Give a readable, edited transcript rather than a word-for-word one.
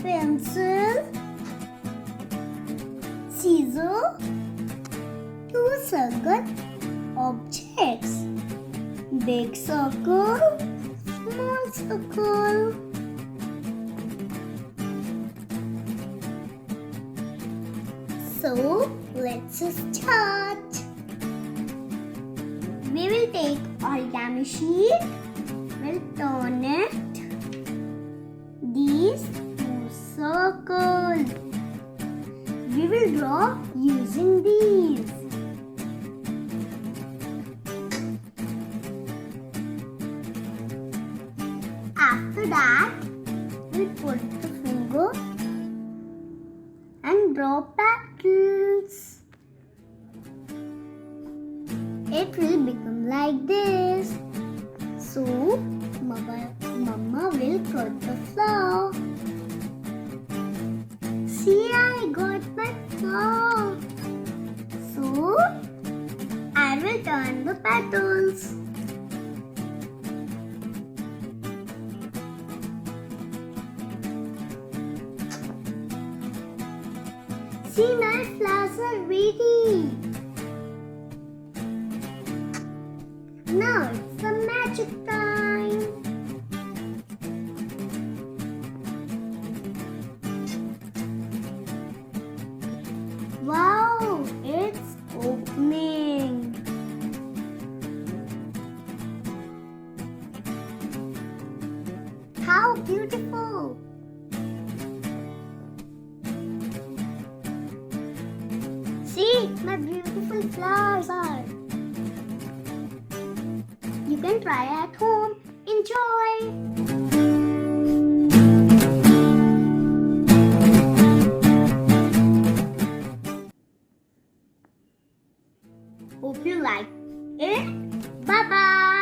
pencil, scissor, two circle objects, big circle, small circle. So let's start. We will take origami sheet, we'll turn it these two circles. We will draw using these. After that, we'll put the finger and draw petals. It will become like this. So, Mama will cut the flower. See, I got my flower. So, I will turn the petals. See, my flowers are ready. Now it's the magic time. Wow, it's opening. How beautiful. See, my beautiful flowers are. You can try at home. Enjoy! Hope you like it. Bye-bye!